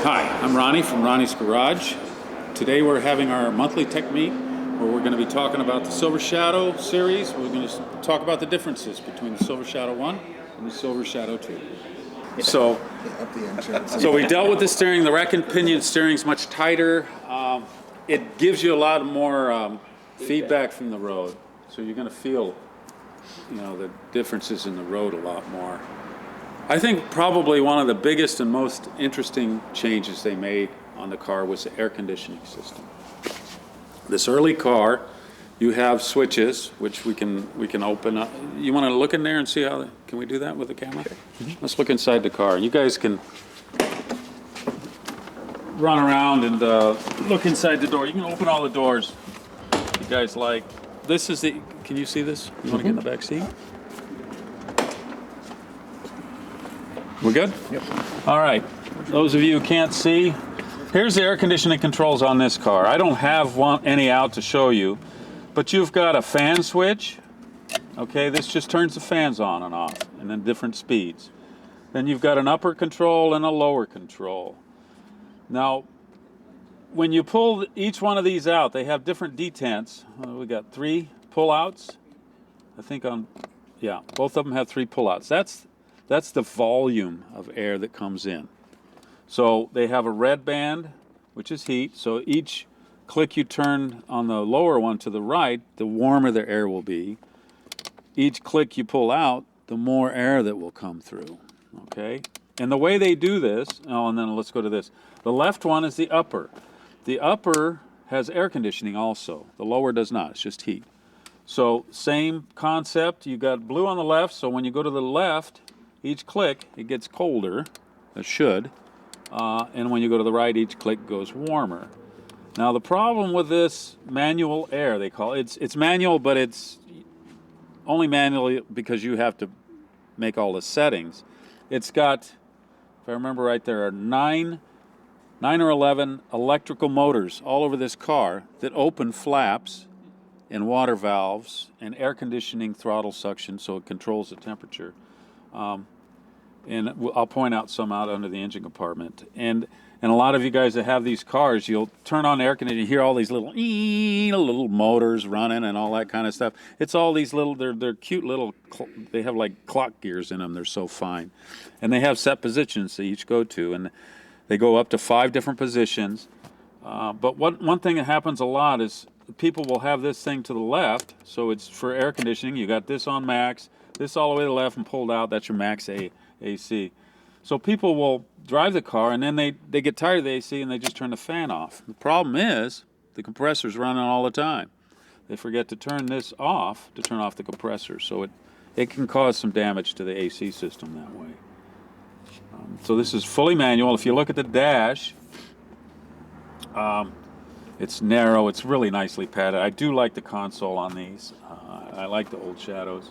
Hi, I'm Ronnie from Ronnie's Garage. Today we're having our monthly tech meet where we're going to be talking about the Silver Shadow series. We're going to talk about the differences between the Silver Shadow 1 and the Silver Shadow 2. So we dealt with the steering. The rack and pinion steering is much tighter. It gives you a lot more feedback from the road. So you're going to feel, the differences in the road a lot more. I think probably one of the biggest and most interesting changes they made on the car was the air conditioning system. This early car, you have switches, which we can open up. You want to look in there and see how, can we do that with the camera? Sure. Mm-hmm. Let's look inside the car. You guys can run around and look inside the door. You can open all the doors you guys like. This is the, can you see this? You want to get in the back seat? We're good? Yep. All right. Those of you who can't see, here's the air conditioning controls on this car. I don't have any out to show you, but you've got a fan switch. Okay, this just turns the fans on and off, and then different speeds. Then you've got an upper control and a lower control. Now, when you pull each one of these out, they have different detents. We got 3 pullouts. I think both of them have 3 pullouts. That's the volume of air that comes in. So they have a red band, which is heat. So each click you turn on the lower one to the right, the warmer the air will be. Each click you pull out, the more air that will come through. Okay? And the way they do this, and then let's go to this. The left one is the upper. The upper has air conditioning also. The lower does not. It's just heat. So same concept. You got blue on the left, so when you go to the left, each click, it gets colder. It should. And when you go to the right, each click goes warmer. Now, the problem with this manual air, they call it, it's manual, but it's only manually because you have to make all the settings. It's got, if I remember right, there are 9 or 11 electrical motors all over this car that open flaps and water valves and air conditioning throttle suction so it controls the temperature. And I'll point out some out under the engine compartment. And a lot of you guys that have these cars, you'll turn on the air conditioning, you hear all these little motors running and all that kind of stuff. It's all these little, they're cute little, they have like clock gears in them. They're so fine. And they have set positions they each go to. And they go up to 5 different positions. But one thing that happens a lot is people will have this thing to the left. So it's for air conditioning. You got this on max, this all the way to the left and pulled out. That's your max AC. So people will drive the car and then they get tired of the AC and they just turn the fan off. The problem is the compressor's running all the time. They forget to turn this off to turn off the compressor. So it can cause some damage to the AC system that way. So this is fully manual. If you look at the dash, it's narrow. It's really nicely padded. I do like the console on these. I like the old Shadows.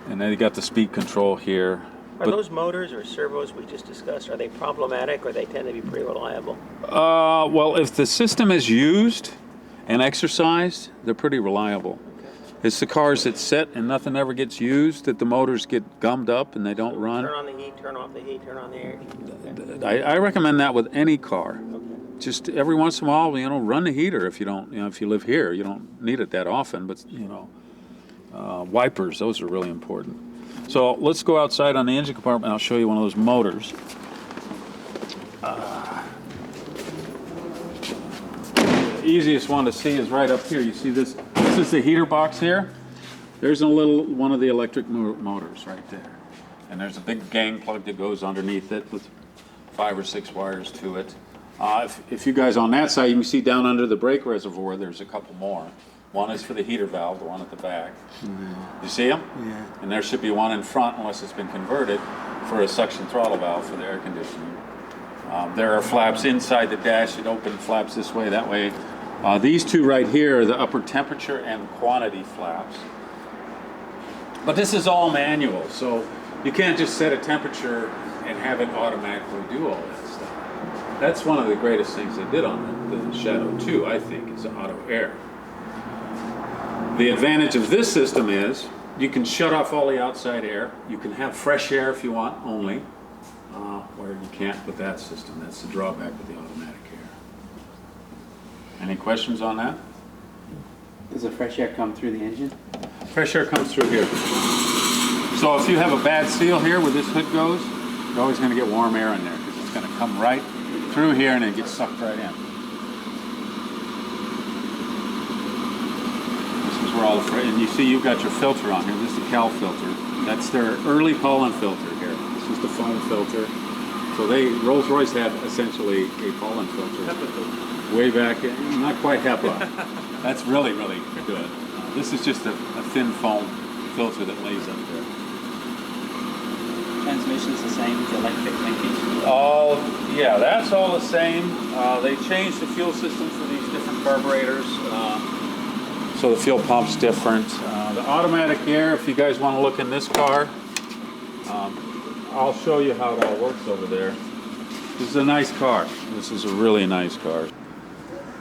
And then you got the speed control here. Are those motors or servos we just discussed, are they problematic or they tend to be pretty reliable? Well, if the system is used and exercised, they're pretty reliable. Okay. It's the cars that sit and nothing ever gets used that the motors get gummed up and they don't run. Turn on the heat, turn off the heat, turn on the air. Okay. I recommend that with any car. Okay. Just every once in a while, run the heater if you don't, if you live here, you don't need it that often, but wipers, those are really important. So let's go outside on the engine compartment and I'll show you one of those motors. The easiest one to see is right up here. You see this? This is the heater box here. There's one of the electric motors right there. And there's a big gang plug that goes underneath it with 5 or 6 wires to it. If you guys on that side, you can see down under the brake reservoir, there's a couple more. One is for the heater valve, the one at the back. Mm-hmm. You see them? Yeah. And there should be one in front, unless it's been converted, for a suction throttle valve for the air conditioning. There are flaps inside the dash that open flaps this way, that way. These 2 right here are the upper temperature and quantity flaps. But this is all manual, so you can't just set a temperature and have it automatically do all that stuff. That's one of the greatest things they did on the Shadow 2, I think, is the auto air. The advantage of this system is you can shut off all the outside air. You can have fresh air if you want only. where you can't with that system. That's the drawback with the automatic air. Any questions on that? Does the fresh air come through the engine? Fresh air comes through here. So if you have a bad seal here where this hood goes, you're always going to get warm air in there because it's going to come right through here and it gets sucked right in. This is where all the and you see you've got your filter on here. This is the Cal filter. That's their early pollen filter here. This is the foam filter. So Rolls-Royce had essentially a pollen filter way back, not quite HEPA. That's really, really good. This is just a thin foam filter that lays up there. Transmission's the same, the electric linkage? Yeah, that's all the same. They changed the fuel system for these different carburetors. So the fuel pump's different. The automatic air, if you guys want to look in this car, I'll show you how it all works over there. This is a nice car. This is a really nice car.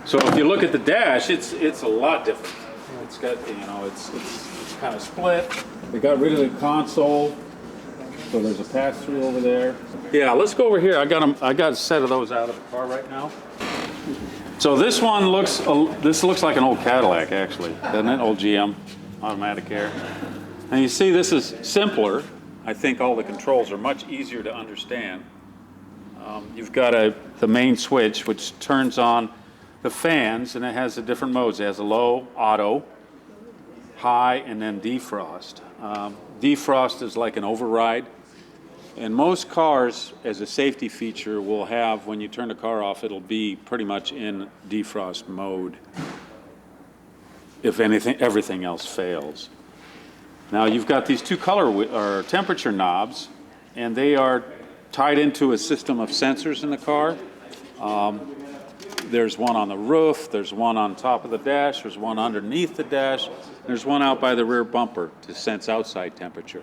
So if you look at the dash, it's a lot different. It's got, it's kind of split. They got rid of the console, so there's a pass-through over there. Yeah, let's go over here. I got a set of those out of the car right now. So this one looks like an old Cadillac, actually, doesn't it? Old GM automatic air. And you see, this is simpler. I think all the controls are much easier to understand. You've got the main switch, which turns on the fans, and it has the different modes. It has a low, auto, high, and then defrost. Defrost is like an override. And most cars, as a safety feature, will have, when you turn the car off, it'll be pretty much in defrost mode if everything else fails. Now you've got these two or temperature knobs, and they are tied into a system of sensors in the car. There's one on the roof, there's one on top of the dash, there's one underneath the dash, there's one out by the rear bumper to sense outside temperature,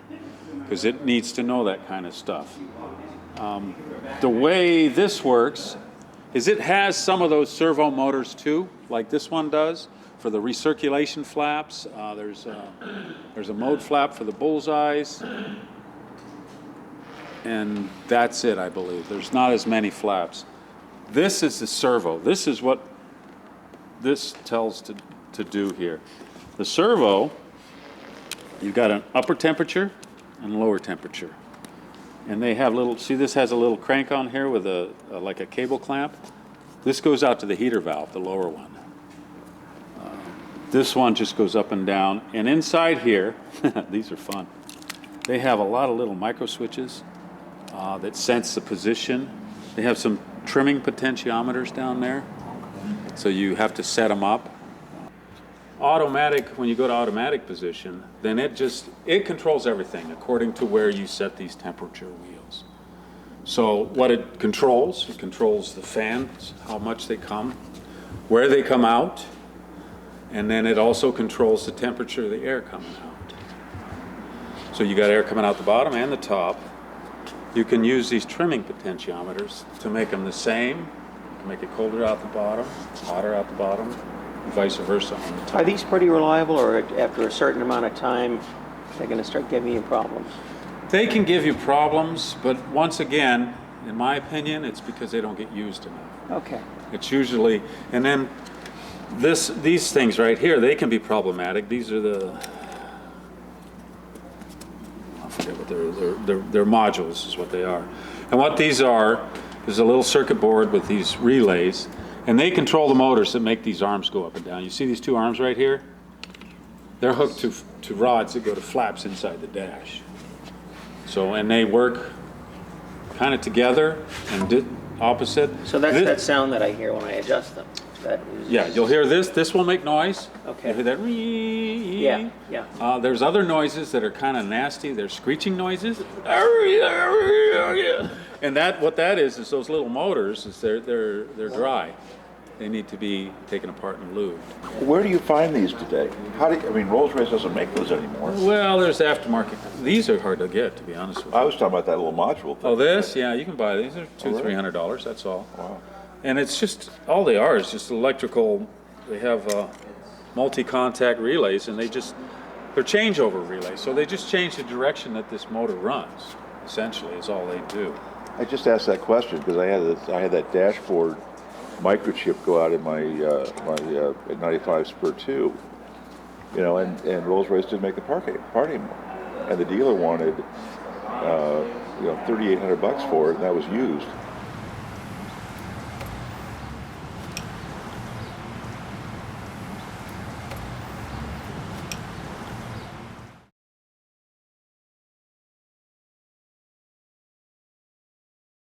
because it needs to know that kind of stuff. The way this works is it has some of those servo motors too, like this one does, for the recirculation flaps. There's a mode flap for the bullseyes, and that's it, I believe. There's not as many flaps. This is the servo. This is what this tells to do here. The servo, you've got an upper temperature and lower temperature. And they have see this has a little crank on here with like a cable clamp. This goes out to the heater valve, the lower one. This one just goes up and down. And inside here, these are fun. They have a lot of little micro switches that sense the position. They have some trimming potentiometers down there, so you have to set them up. Automatic, when you go to automatic position, then it controls everything according to where you set these temperature wheels. So what it controls the fans, how much they come, where they come out, and then it also controls the temperature of the air coming out. So you got air coming out the bottom and the top. You can use these trimming potentiometers to make them the same. You can make it colder out the bottom, hotter out the bottom, and vice versa on the top. Are these pretty reliable, or after a certain amount of time, they're going to start giving you problems? They can give you problems, but once again, in my opinion, it's because they don't get used enough. Okay. It's usually, and then these things right here, they can be problematic. These are I forget what they're modules is what they are. And what these are is a little circuit board with these relays, and they control the motors that make these arms go up and down. You see these two arms right here? They're hooked to rods that go to flaps inside the dash. So, and they work kind of together and opposite. So that's that sound that I hear when I adjust them. That is... Yeah, you'll hear this. This will make noise. Okay. You'll hear that. Yeah, yeah. There's other noises that are kind of nasty. They're screeching noises. And what that is those little motors. They're dry. They need to be taken apart and lubed. Where do you find these today? Rolls-Royce doesn't make those anymore. Well, there's aftermarket. These are hard to get, to be honest with you. I was talking about that little module thing. Oh, this? Yeah, you can buy these. They're $200-$300. That's all. Wow. And it's just, all they are is just electrical. They have multi-contact relays, and they're changeover relays. So they just change the direction that this motor runs, essentially, is all they do. I just asked that question because I had that dashboard microchip go out in my 95 Spur 2, you know, and Rolls-Royce didn't make the part anymore, and the dealer wanted, you know, $3,800 for it, and that was used.